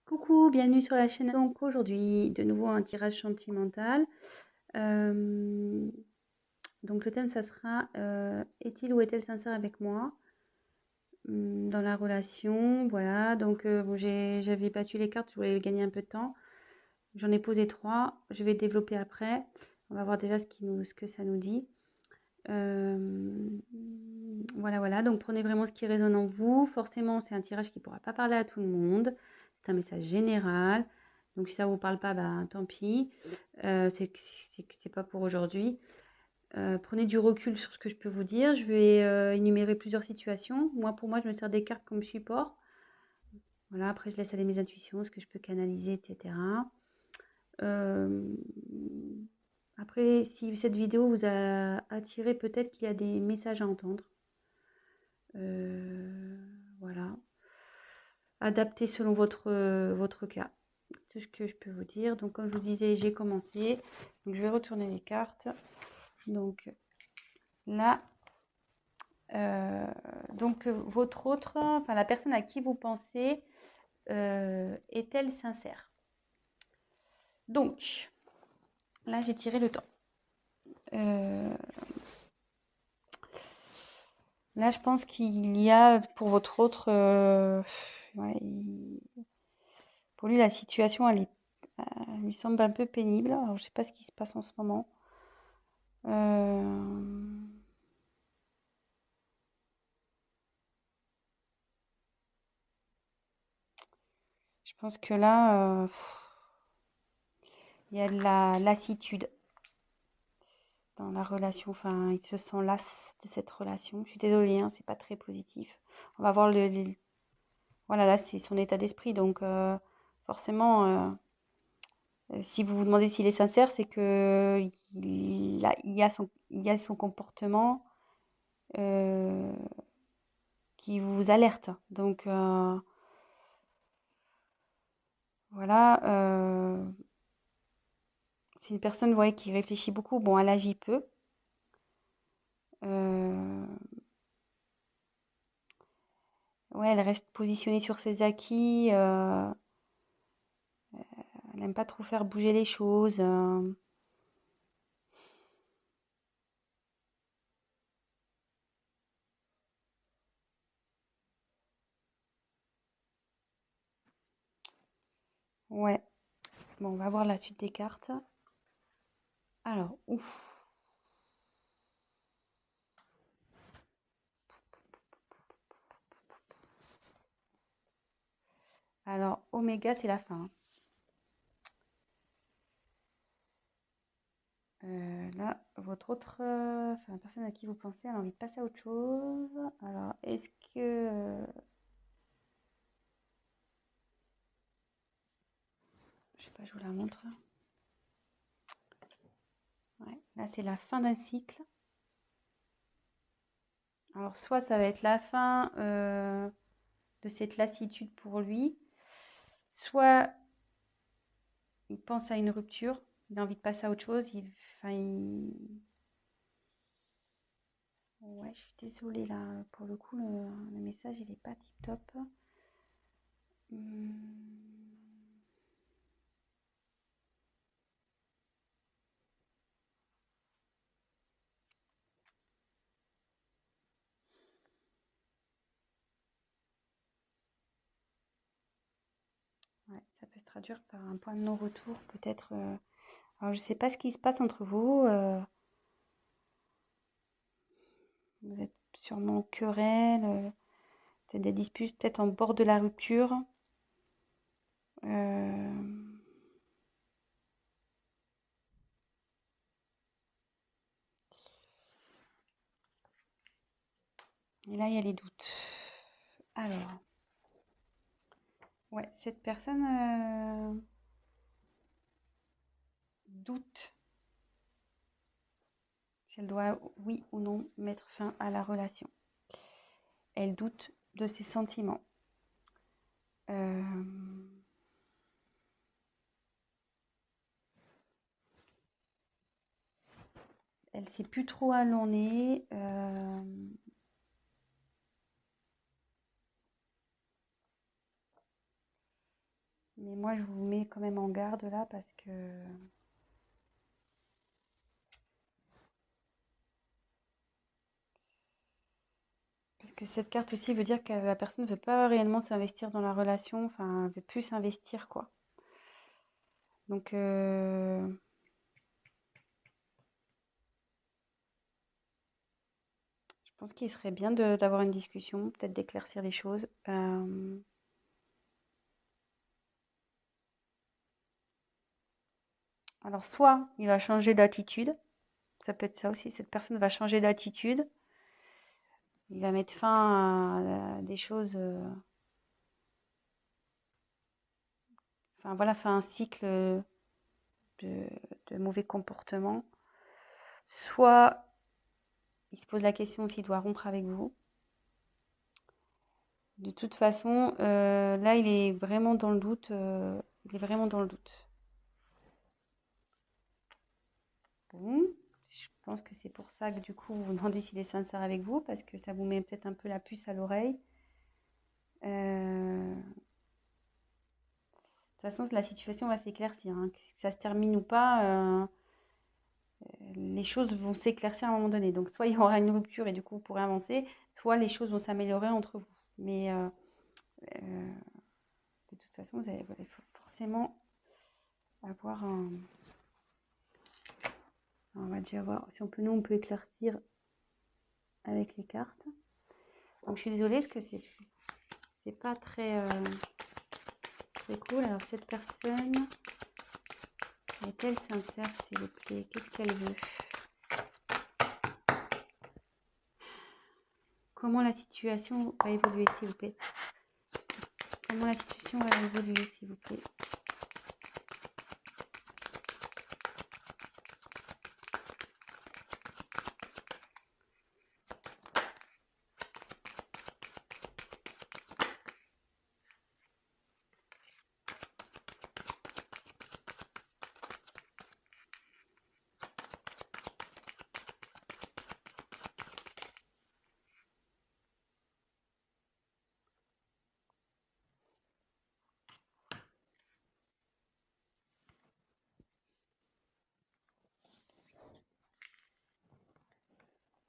Coucou, bienvenue sur la chaîne. Donc aujourd'hui, de nouveau un tirage sentimental. Euh, donc le thème, ça sera est-il ou est-elle sincère avec moi dans la relation? Voilà, donc bon, j'avais battu les cartes, je voulais gagner un peu de temps. J'en ai posé trois, je vais développer après. On va voir déjà ce que ça nous dit. Euh, voilà, donc prenez vraiment ce qui résonne en vous. Forcément, c'est un tirage qui ne pourra pas parler à tout le monde. C'est un message général. Donc si ça ne vous parle pas, bah, tant pis. C'est pas pour aujourd'hui. Prenez du recul sur ce que je peux vous dire. Je vais énumérer plusieurs situations. Pour moi, je me sers des cartes comme support. Voilà, après, je laisse aller mes intuitions, ce que je peux canaliser, etc. Euh, Après, si cette vidéo vous a attiré, peut-être qu'il y a des messages à entendre. Voilà. Adapté selon votre cas. C'est tout ce que je peux vous dire. Donc, comme je vous disais, j'ai commencé. Donc, je vais retourner les cartes. Donc, là, votre autre, enfin, la personne à qui vous pensez, est-elle sincère? Donc, là, j'ai tiré le temps. Là, je pense qu'il y a pour votre autre, ouais, pour lui, la situation, lui semble un peu pénible. Alors, je sais pas ce qui se passe en ce moment. Je pense que là, il y a de la lassitude dans la relation. Enfin, il se sent las de cette relation. Je suis désolée, hein, c'est pas très positif. On va voir voilà, là, c'est son état d'esprit. Donc, forcément, si vous vous demandez s'il est sincère, c'est que il y a son comportement euh, qui vous alerte. Donc, voilà. C'est une personne, ouais, qui réfléchit beaucoup. Bon, elle agit peu. Euh, ouais, elle reste positionnée sur ses acquis. Elle n'aime pas trop faire bouger les choses. Ouais. Bon, on va voir la suite des cartes. Alors, ouf. Alors, Oméga, c'est la fin. Là, votre autre, enfin, la personne à qui vous pensez, elle a envie de passer à autre chose. Alors, est-ce que, je sais pas, je vous la montre. Ouais, là, c'est la fin d'un cycle. Alors, soit ça va être la fin de cette lassitude pour lui, soit il pense à une rupture, il a envie de passer à autre chose. Enfin, ouais, je suis désolée là, pour le coup, le message, il est pas tip top. Ouais, ça peut se traduire par un point de non-retour, peut-être. Alors, je sais pas ce qui se passe entre vous. Vous êtes sûrement en querelle, peut-être des disputes, peut-être en bord de la rupture. Euh, Et là, il y a les doutes. Alors, ouais, cette personne doute si elle doit, oui ou non, mettre fin à la relation. Elle doute de ses sentiments. Euh, Elle sait plus trop où elle en est. Mais moi, je vous mets quand même en garde là parce que cette carte aussi veut dire que la personne ne veut pas réellement s'investir dans la relation, enfin, elle veut plus s'investir, quoi. Donc, je pense qu'il serait bien d'avoir une discussion, peut-être d'éclaircir les choses. Alors, soit il va changer d'attitude, ça peut être ça aussi, cette personne va changer d'attitude, il va mettre fin à des choses, enfin voilà, fin à un cycle de, de mauvais comportement. Soit il se pose la question s'il doit rompre avec vous. De toute façon, là, il est vraiment dans le doute. Il est vraiment dans le doute. Bon, je pense que c'est pour ça que du coup, vous vous demandez s'il est sincère avec vous, parce que ça vous met peut-être un peu la puce à l'oreille. De toute façon, la situation va s'éclaircir, hein. Que ça se termine ou pas, les choses vont s'éclaircir à un moment donné. Donc, soit il y aura une rupture et du coup, vous pourrez avancer, soit les choses vont s'améliorer entre vous. Mais euh, de toute façon, vous allez forcément avoir un... On va déjà voir si nous, on peut éclaircir avec les cartes. Donc, je suis désolée parce que c'est pas très, très cool. Alors, cette personne est-elle sincère, s'il vous plaît? Qu'est-ce qu'elle veut? Comment la situation va évoluer, s'il vous plaît? Comment la situation va évoluer, s'il vous plaît?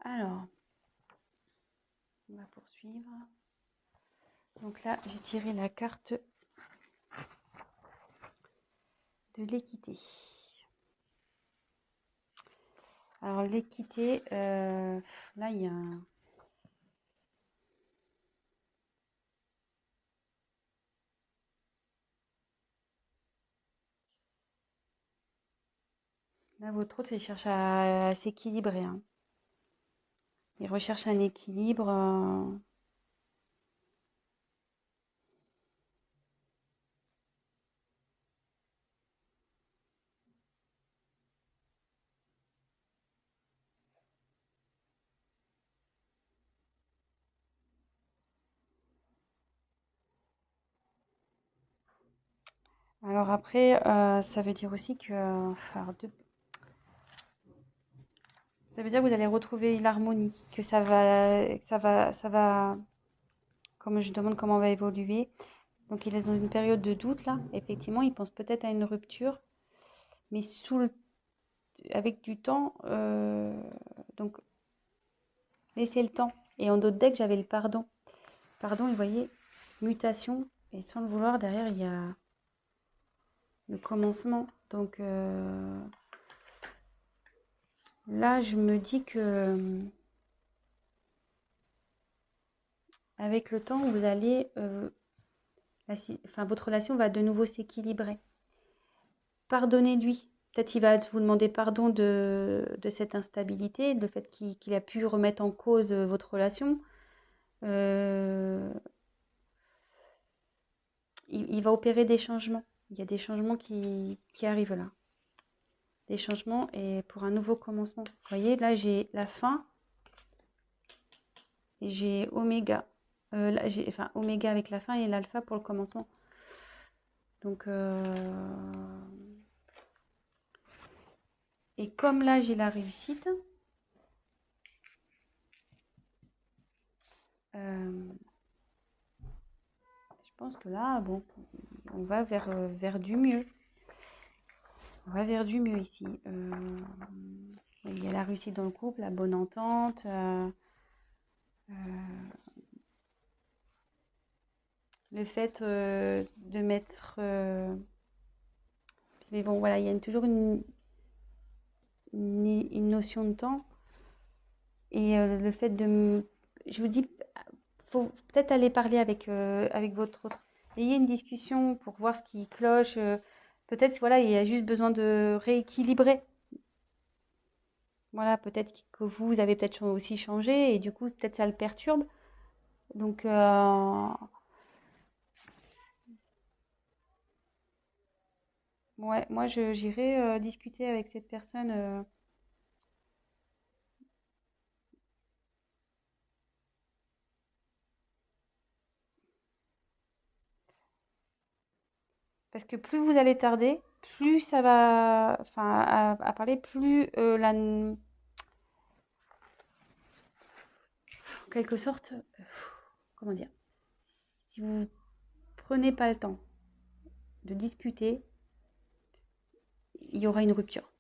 Alors, on va poursuivre. Donc là, j'ai tiré la carte de l'équité. Alors, l'équité, là, il y a un... Là, votre autre, il cherche à s'équilibrer, hein. Il recherche un équilibre. Alors après, ça veut dire aussi que... ça veut dire que vous allez retrouver l'harmonie, que ça va... Comme je demande comment on va évoluer. Donc il est dans une période de doute là. Effectivement, il pense peut-être à une rupture, mais avec du temps. Donc laissez le temps. Et en d'autres decks, j'avais le pardon. Pardon, vous voyez, mutation. Et sans le vouloir, derrière, il y a le commencement. Donc là, je me dis que avec le temps, vous allez, votre relation va de nouveau s'équilibrer. Pardonnez-lui. Peut-être qu'il va vous demander pardon de cette instabilité, le fait qu'il a pu remettre en cause votre relation. Il va opérer des changements. Il y a des changements qui arrivent là. Des changements et pour un nouveau commencement. Vous voyez, là, j'ai la fin et j'ai oméga. Là, oméga avec la fin et l'alpha pour le commencement. Donc, et comme là, j'ai la réussite, je pense que là, bon, on va vers du mieux. On va vers du mieux ici. Il y a la réussite dans le couple, la bonne entente. Le fait de mettre... mais bon, voilà, il y a toujours une notion de temps. Et le fait de... Je vous dis, faut peut-être aller parler avec votre autre. Ayez une discussion pour voir ce qui cloche. Peut-être, voilà, il y a juste besoin de rééquilibrer. Voilà, peut-être que vous avez peut-être aussi changé et du coup, peut-être ça le perturbe. Donc, ouais, moi, j'irai discuter avec cette personne. Parce que plus vous allez tarder, plus ça va, enfin, à parler, plus en quelque sorte, comment dire, si vous prenez pas le temps de discuter, il y aura une rupture.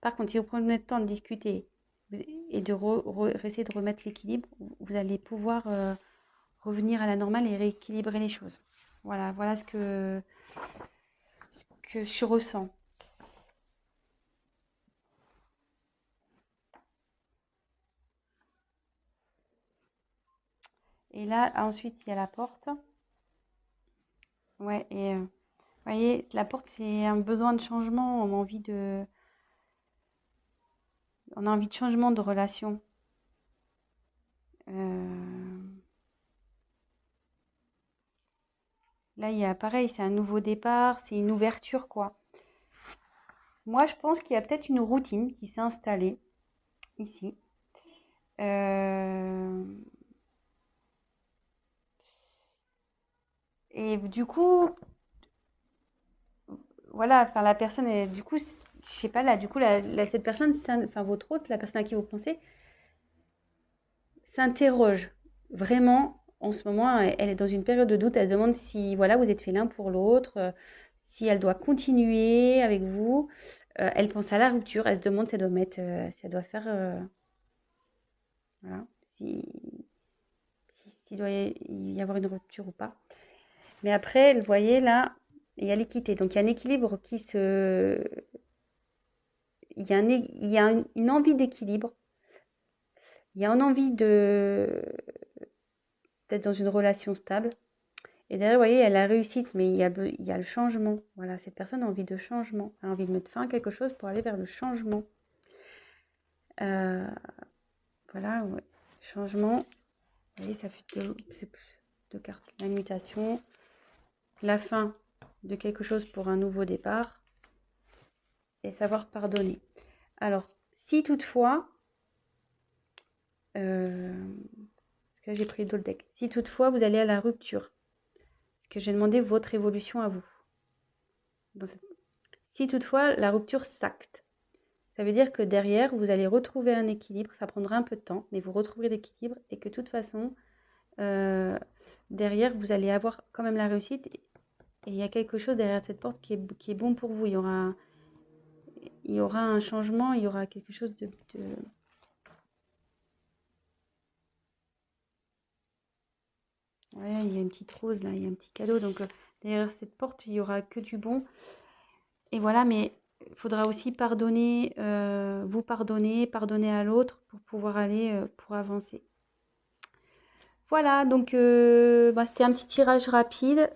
Par contre, si vous prenez le temps de discuter et de essayer de remettre l'équilibre, vous allez pouvoir revenir à la normale et rééquilibrer les choses. Voilà, voilà ce que je ressens. Et là, ensuite, il y a la porte. Ouais, et vous voyez, la porte, c'est un besoin de changement. On a envie de changement de relation. Là, il y a pareil, c'est un nouveau départ, c'est une ouverture, quoi. Moi, je pense qu'il y a peut-être une routine qui s'est installée ici. Euh, Et du coup, voilà, enfin la personne, du coup, je sais pas là, du coup, cette personne, enfin votre hôte, la personne à qui vous pensez, s'interroge vraiment en ce moment. Elle est dans une période de doute. Elle se demande si, voilà, vous êtes fait l'un pour l'autre, si elle doit continuer avec vous. Elle pense à la rupture. Elle se demande si elle doit mettre, si elle doit faire, voilà, s'il doit y avoir une rupture ou pas. Mais après, vous voyez là, il y a l'équité. Donc il y a un équilibre qui se il y a une envie d'équilibre, il y a une envie d'être dans une relation stable. Et derrière, vous voyez, il y a la réussite, mais il y a le changement. Voilà, cette personne a envie de changement, a envie de mettre fin à quelque chose pour aller vers le changement. Voilà, ouais. Changement. Vous voyez, ça fait deux cartes. La mutation, la fin de quelque chose pour un nouveau départ et savoir pardonner. Alors, si toutefois, parce que j'ai pris d'autres decks, si toutefois vous allez à la rupture, parce que j'ai demandé votre évolution à vous. Si toutefois la rupture s'acte, ça veut dire que derrière, vous allez retrouver un équilibre, ça prendra un peu de temps, mais vous retrouverez l'équilibre et que de toute façon, derrière, vous allez avoir quand même la réussite et il y a quelque chose derrière cette porte qui est bon pour vous. Il y aura un changement, il y aura quelque chose de... Ouais, il y a une petite rose là, il y a un petit cadeau, donc derrière cette porte, il y aura que du bon. Et voilà, mais il faudra aussi pardonner, vous pardonner à l'autre pour pouvoir aller, pour avancer. Voilà, donc c'était un petit tirage rapide.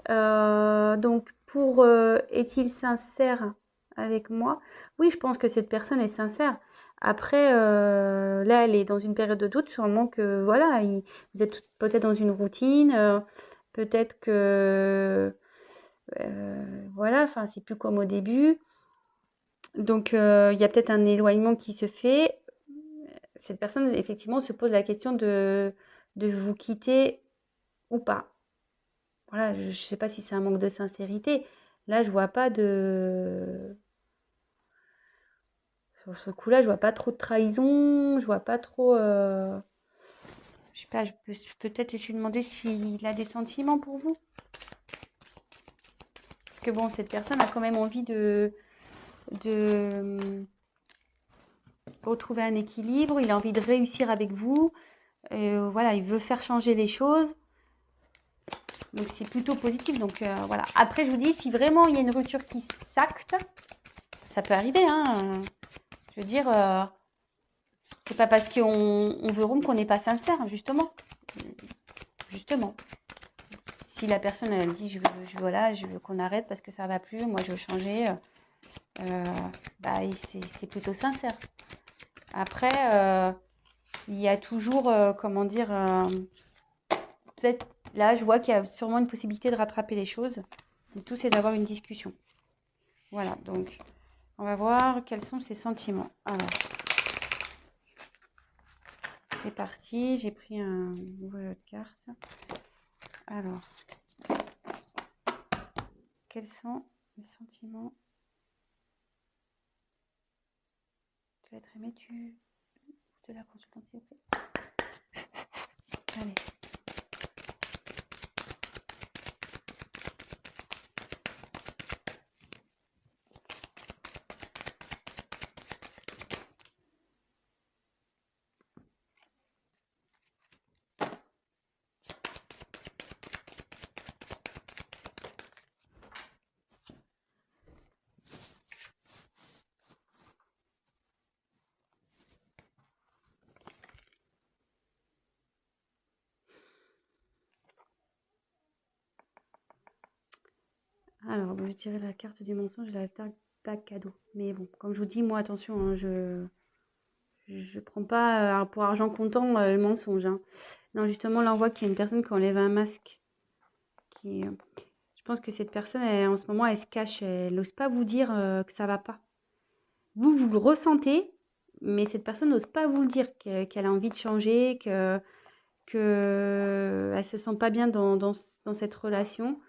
Donc pour est-il sincère avec moi? Oui, je pense que cette personne est sincère. Après, là, elle est dans une période de doute, sûrement que voilà, vous êtes peut-être dans une routine, peut-être que voilà, enfin, c'est plus comme au début. Donc, il y a peut-être un éloignement qui se fait. Cette personne, effectivement, se pose la question de vous quitter ou pas. Voilà, je ne sais pas si c'est un manque de sincérité. Là, je vois pas de... Sur ce coup-là, je vois pas trop de trahison, je vois pas trop... Je sais pas, je peux peut-être essayer de demander s'il a des sentiments pour vous. que bon, cette personne a quand même envie de retrouver un équilibre, il a envie de réussir avec vous. Voilà, il veut faire changer les choses. Donc c'est plutôt positif. Donc voilà. Après, je vous dis, si vraiment il y a une rupture qui s'acte, ça peut arriver. Hein. Je veux dire, c'est pas parce qu'on veut rompre qu'on n'est pas sincère, justement. Justement. Si la personne elle dit je veux qu'on arrête parce que ça va plus, moi je veux changer, bah, c'est plutôt sincère. Après, il y a toujours, comment dire, peut-être là je vois qu'il y a sûrement une possibilité de rattraper les choses. Le tout c'est d'avoir une discussion. Voilà, donc on va voir quels sont ses sentiments. Alors, c'est parti, j'ai pris un nouveau jeu de cartes. Alors, quels sont les sentiments? Tu vas être aimé, de la consultante, s'il vous plaît. Allez. Alors, je dirais la carte du mensonge et la carte pas cadeau. Mais bon, comme je vous dis, moi, attention, hein, je prends pas pour argent comptant le mensonge. Hein. Non, justement, là, on voit qu'il y a une personne qui enlève un masque. Je pense que cette personne, en ce moment, elle se cache. Elle n'ose pas vous dire que ça va pas. Vous le ressentez, mais cette personne n'ose pas vous le dire, qu'elle a envie de changer, qu'elle ne se sent pas bien dans cette relation.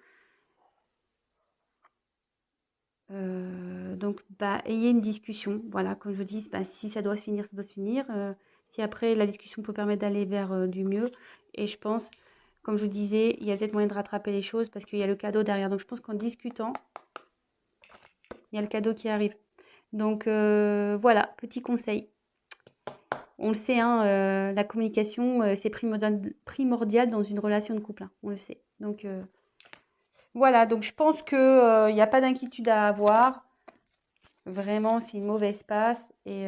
Donc, bah, ayez une discussion. Voilà, comme je vous dis, bah, si ça doit se finir, ça doit se finir. Si après, la discussion peut permettre d'aller vers du mieux. Et je pense, comme je vous disais, il y a peut-être moyen de rattraper les choses parce qu'il y a le cadeau derrière. Donc, je pense qu'en discutant, il y a le cadeau qui arrive. Donc, voilà, petit conseil. On le sait, hein, la communication, c'est primordial dans une relation de couple. Hein, on le sait. Donc, voilà, donc je pense qu'il n'y a pas d'inquiétude à avoir. Vraiment, c'est une mauvaise passe et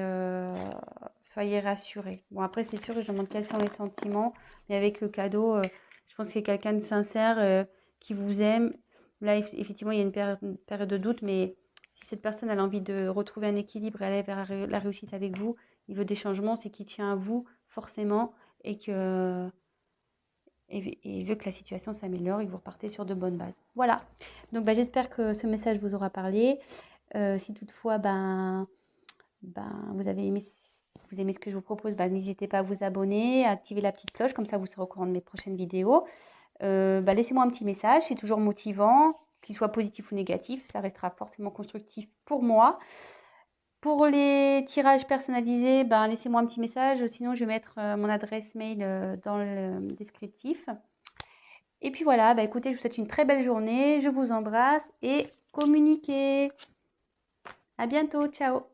soyez rassurés. Bon, après, c'est sûr, je demande quels sont les sentiments, mais avec le cadeau, je pense que c'est quelqu'un de sincère qui vous aime. Là, effectivement, il y a une période de doute, mais si cette personne a envie de retrouver un équilibre et aller vers la réussite avec vous, il veut des changements, c'est qu'il tient à vous forcément et il veut que la situation s'améliore et que vous repartez sur de bonnes bases. Voilà. Donc, bah, j'espère que ce message vous aura parlé. Si toutefois, vous aimez ce que je vous propose, n'hésitez pas à vous abonner, à activer la petite cloche, comme ça vous serez au courant de mes prochaines vidéos. Laissez-moi un petit message, c'est toujours motivant, qu'il soit positif ou négatif, ça restera forcément constructif pour moi. Pour les tirages personnalisés, laissez-moi un petit message, sinon je vais mettre mon adresse mail dans le descriptif. Et puis voilà, écoutez, je vous souhaite une très belle journée, je vous embrasse et communiquez. À bientôt, ciao.